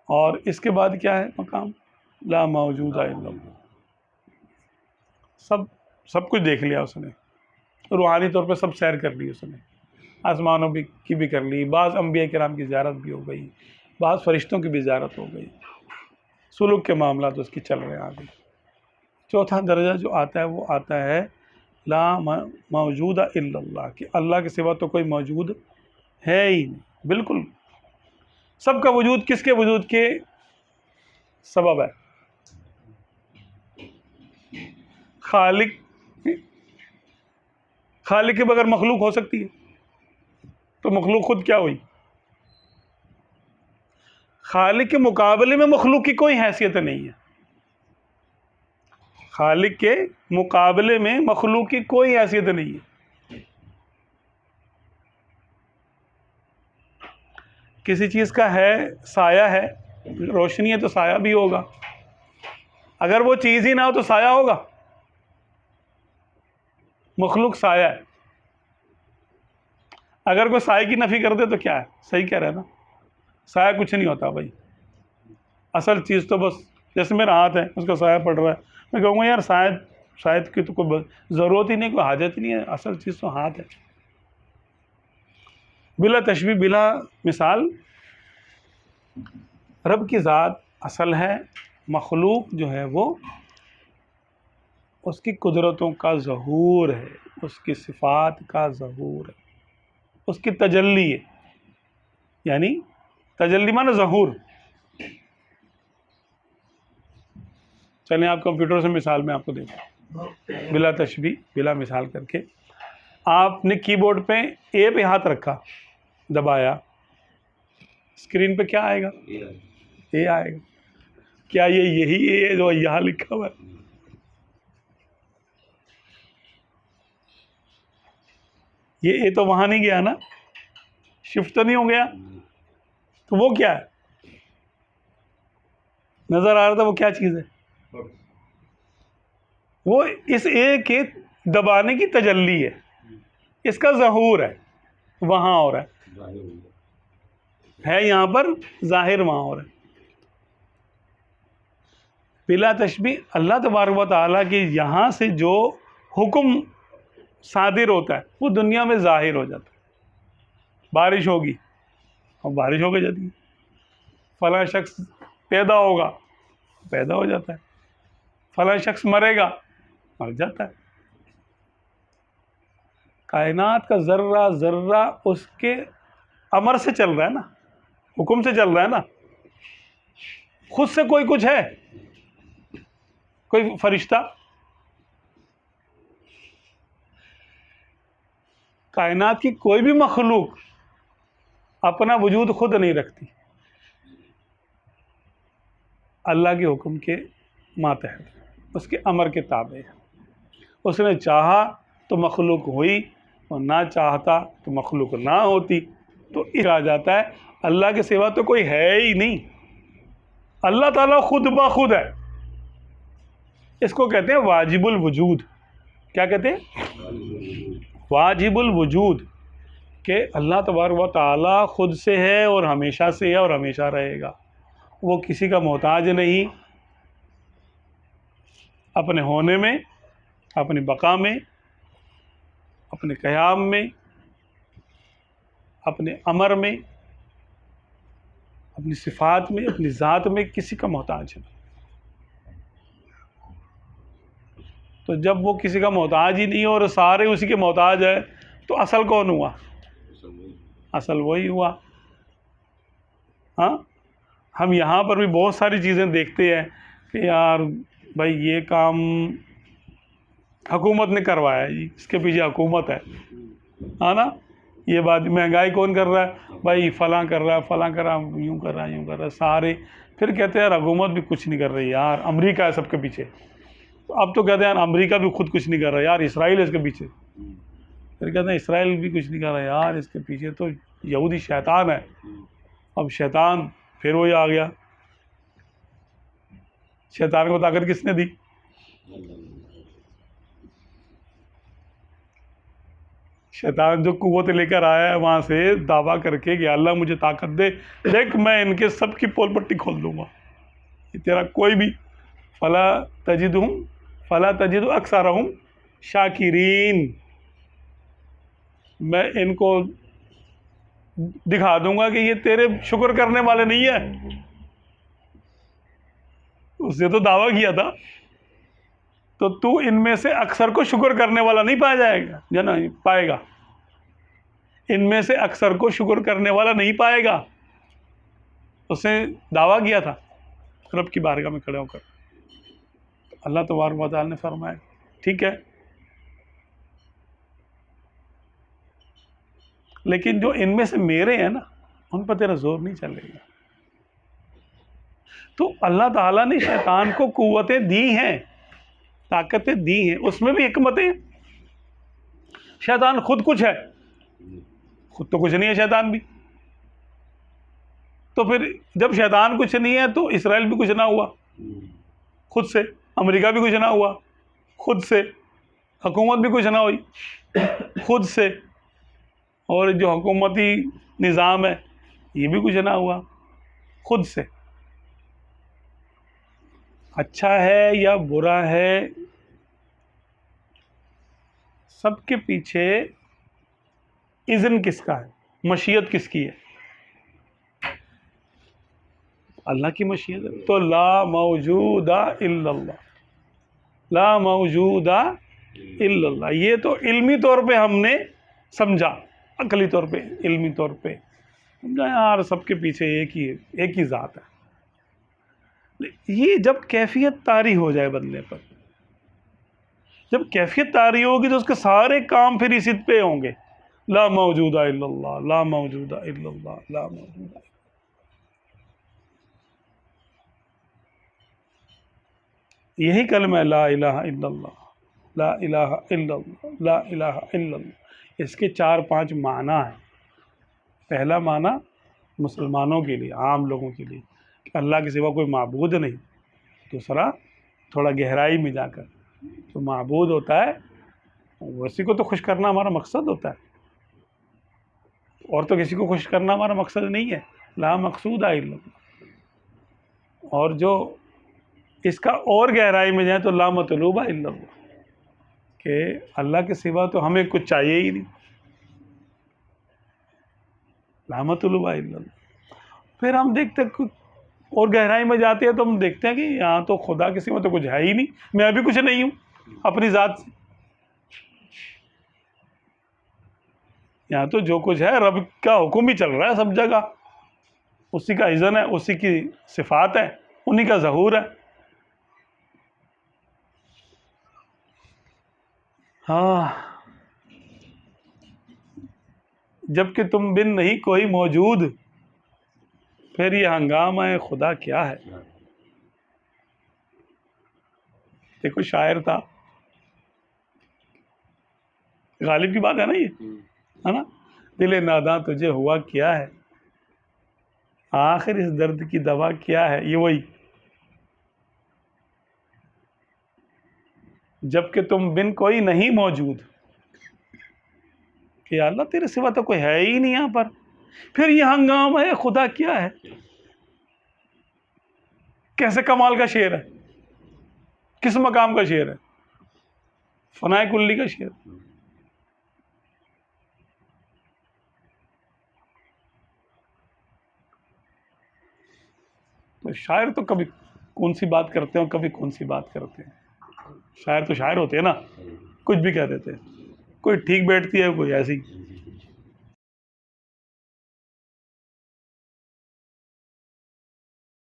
اور اس کے بعد کیا ہے مقام؟ لا موجود الا اللہ. سب کچھ دیکھ لیا اس نے، روحانی طور پہ سب سیر کر لی اس نے، آسمانوں کی بھی کر لی، بعض انبیاء کرام کی زیارت بھی ہو گئی، بعض فرشتوں کی بھی زیارت ہو گئی، سلوک کے معاملات اس کی چل رہے ہیں آگے. چوتھا درجہ جو آتا ہے وہ آتا ہے لا موجود الا اللہ، کہ اللہ کے سوا تو کوئی موجود ہے ہی نہیں. بالکل سب کا وجود کس کے وجود کے سبب ہے؟ خالق کے بغیر مخلوق ہو سکتی ہے؟ تو مخلوق خود کیا ہوئی؟ خالق کے مقابلے میں مخلوق کی کوئی حیثیت نہیں ہے. خالق کے مقابلے میں مخلوق کی کوئی حیثیت نہیں ہے. کسی چیز کا ہے سایہ ہے، روشنی ہے تو سایہ بھی ہوگا. اگر وہ چیز ہی نہ ہو تو سایہ ہوگا؟ مخلوق سایہ ہے. اگر کوئی سائے کی نفی کر دے تو کیا ہے؟ صحیح کہہ رہے ہیں نا، سایہ کچھ نہیں ہوتا بھائی. اصل چیز تو بس جیسے میرا ہاتھ ہے اس کا سایہ پڑ رہا ہے، میں کہوں گا یار شاید کی تو کوئی ضرورت ہی نہیں، کوئی حاجت ہی نہیں ہے، اصل چیز تو ہاتھ ہے. بلا تشبیہ بلا مثال رب کی ذات اصل ہے، مخلوق جو ہے وہ اس کی قدرتوں کا ظہور ہے، اس کی صفات کا ظہور ہے، اس کی تجلی ہے. یعنی تجلی مانے ظہور. چلیں آپ کمپیوٹر سے مثال میں آپ کو دیتا ہوں بلا تشبیہ بلا مثال کر کے. آپ نے کی بورڈ پہ اے پہ ہاتھ رکھا، دبایا، اسکرین پہ کیا آئے گا؟ اے آئے گا. کیا یہی اے ہے جو یہاں لکھا ہوا ہے؟ یہ اے تو وہاں نہیں گیا نا، شفٹ تو نہیں ہو گیا. تو وہ کیا ہے؟ نظر آ رہا تھا وہ کیا چیز ہے؟ وہ اس اے کے دبانے کی تجلی ہے، اس کا ظہور ہے، وہاں ہو رہا ہے یہاں پر ظاہر، وہاں ہو رہا ہے. بلا تشبیہ اللہ تبارک و تعالیٰ کے یہاں سے جو حکم صادر ہوتا ہے وہ دنیا میں ظاہر ہو جاتا ہے. بارش ہوگی اور بارش ہو کے جاتی ہے. فلاں شخص پیدا ہوگا، پیدا ہو جاتا ہے. فلاں شخص مرے گا، مر جاتا ہے. کائنات کا ذرہ ذرہ اس کے امر سے چل رہا ہے نا، حکم سے چل رہا ہے نا. خود سے کوئی کچھ ہے؟ کوئی فرشتہ؟ کائنات کی کوئی بھی مخلوق اپنا وجود خود نہیں رکھتی، اللہ کے حکم کے ماتحت، اس کے امر کے تابع. اس نے چاہا تو مخلوق ہوئی اور نہ چاہتا تو مخلوق نہ ہوتی. تو کہا جاتا ہے اللہ کے سوا تو کوئی ہے ہی نہیں، اللہ تعالیٰ خود بخود ہے. اس کو کہتے ہیں واجب الوجود. کیا کہتے ہیں؟ واجب الوجود، کہ اللہ تبارک و تعالیٰ خود سے ہے اور ہمیشہ سے ہے اور ہمیشہ رہے گا. وہ کسی کا محتاج نہیں، اپنے ہونے میں، اپنی بقا میں، اپنے قیام میں، اپنے امر میں، اپنی صفات میں، اپنی ذات میں کسی کا محتاج ہے. تو جب وہ کسی کا محتاج ہی نہیں اور سارے اسی کے محتاج ہے تو اصل کون ہوا؟ اصل وہی ہوا. ہاں، ہم یہاں پر بھی بہت ساری چیزیں دیکھتے ہیں کہ یار بھائی یہ کام حکومت نے کروایا ہے، جی اس کے پیچھے حکومت ہے، ہاں نا. یہ بات مہنگائی کون کر رہا ہے؟ بھائی فلاں کر رہا ہے، فلاں کر رہا ہے، یوں کر رہا ہے، یوں کر رہا ہے، سارے. پھر کہتے ہیں یار حکومت بھی کچھ نہیں کر رہی یار، امریکہ ہے سب کے پیچھے. اب تو کہتے ہیں یار امریکہ بھی خود کچھ نہیں کر رہا یار، اسرائیل ہے اس کے پیچھے. پھر کہتے ہیں اسرائیل بھی کچھ نہیں کر رہا یار، اس کے پیچھے تو یہودی شیطان ہے. اب شیطان پھر وہی آ گیا. شیطان کو طاقت کس نے دی؟ شیطان جو قوت لے کر آیا ہے وہاں سے دعویٰ کر کے کہ اللہ مجھے طاقت دے، دیکھ میں ان کے سب کی پول پٹی کھول دوں گا، یہ تیرا کوئی بھی فلا تجد اکثرہم شاکرین، میں ان کو دکھا دوں گا کہ یہ تیرے شکر کرنے والے نہیں ہیں۔ اس نے تو دعویٰ کیا تھا، تو ان میں سے اکثر کو شکر کرنے والا نہیں پایا جائے گا، جنا پائے گا، ان میں سے اکثر کو شکر کرنے والا نہیں پائے گا، اس نے دعویٰ کیا تھا رب کی بارگاہ میں کھڑے ہو کر۔ اللہ تبارک و تعالیٰ نے فرمایا ٹھیک ہے، لیکن جو ان میں سے میرے ہیں نا ان پر تیرا زور نہیں چلے گا۔ تو اللہ تعالیٰ نے شیطان کو قوتیں دی ہیں، طاقتیں دی ہیں، اس میں بھی حکمتیں۔ شیطان خود کچھ ہے؟ خود تو کچھ نہیں ہے شیطان بھی، تو پھر جب شیطان کچھ نہیں ہے تو اسرائیل بھی کچھ نہ ہوا خود سے، امریکہ بھی کچھ نہ ہوا خود سے، حکومت بھی کچھ نہ ہوئی خود سے، اور جو حکومتی نظام ہے یہ بھی کچھ نہ ہوا خود سے۔ اچھا ہے یا برا ہے، سب کے پیچھے اذن کس کا ہے، مشیت کس کی ہے؟ اللہ کی مشیت ہے۔ تو لا موجود الا اللہ، لا موجود الا اللہ، یہ تو علمی طور پہ ہم نے سمجھا، عقلی طور پہ، علمی طور پہ سمجھا یار سب کے پیچھے ایک ہی ذات ہے۔ یہ جب کیفیت طاری ہو جائے بندے پر، جب کیفیت طاری ہوگی تو اس کے سارے کام پھر اسی پہ ہوں گے، لا موجود الا اللہ، لا موجود الا اللہ، لا موجود الا اللہ۔ یہی کلمہ ہے لا الہ الا اللہ، لا الہ الا اللہ، لا الہ الا اللہ۔ اس کے 4-5 معنی ہیں۔ پہلا معنی مسلمانوں کے لیے، عام لوگوں کے لیے، کہ اللہ کے سوا کوئی معبود نہیں۔ دوسرا تھوڑا گہرائی میں جا کر، جو معبود ہوتا ہے اسی کو تو خوش کرنا ہمارا مقصد ہوتا ہے، اور تو کسی کو خوش کرنا ہمارا مقصد نہیں ہے، لا مقصود الا اللہ۔ اور جو اس کا اور گہرائی میں جائیں تو لا مطلوب الا اللہ، کہ اللہ کے سوا تو ہمیں کچھ چاہیے ہی نہیں، لا مطلوب الا اللہ۔ پھر ہم دیکھتے اور گہرائی میں جاتے ہیں تو ہم دیکھتے ہیں کہ یہاں تو خدا کے سوا تو کچھ ہے ہی نہیں، میں بھی کچھ نہیں ہوں اپنی ذات سے، یہاں تو جو کچھ ہے رب کا حکم ہی چل رہا ہے سب جگہ، اسی کا اذن ہے، اسی کی صفات ہے، انہی کا ظہور ہے۔ ہاں، جب کہ تم بن نہیں کوئی موجود، پھر یہ ہنگامہ خدا کیا ہے۔ دیکھو شاعر تھا، غالب کی بات ہے نا، یہ ہے نا، دل ناداں تجھے ہوا کیا ہے، آخر اس درد کی دوا کیا ہے، یہ وہی جب کہ تم بن کوئی نہیں موجود، کہ اللہ تیرے سوا تو کوئی ہے ہی نہیں یہاں پر، پھر یہ ہنگامہ خدا کیا ہے۔ کیسے کمال کا شعر ہے، کس مقام کا شعر ہے، فنائے کلی کا شعر۔ تو شاعر تو کبھی کون سی بات کرتے ہیں اور کبھی کون سی بات کرتے ہیں، شاعر تو شاعر ہوتے ہیں نا، کچھ بھی کہہ دیتے ہیں، کوئی ٹھیک بیٹھتی ہے کوئی ایسی۔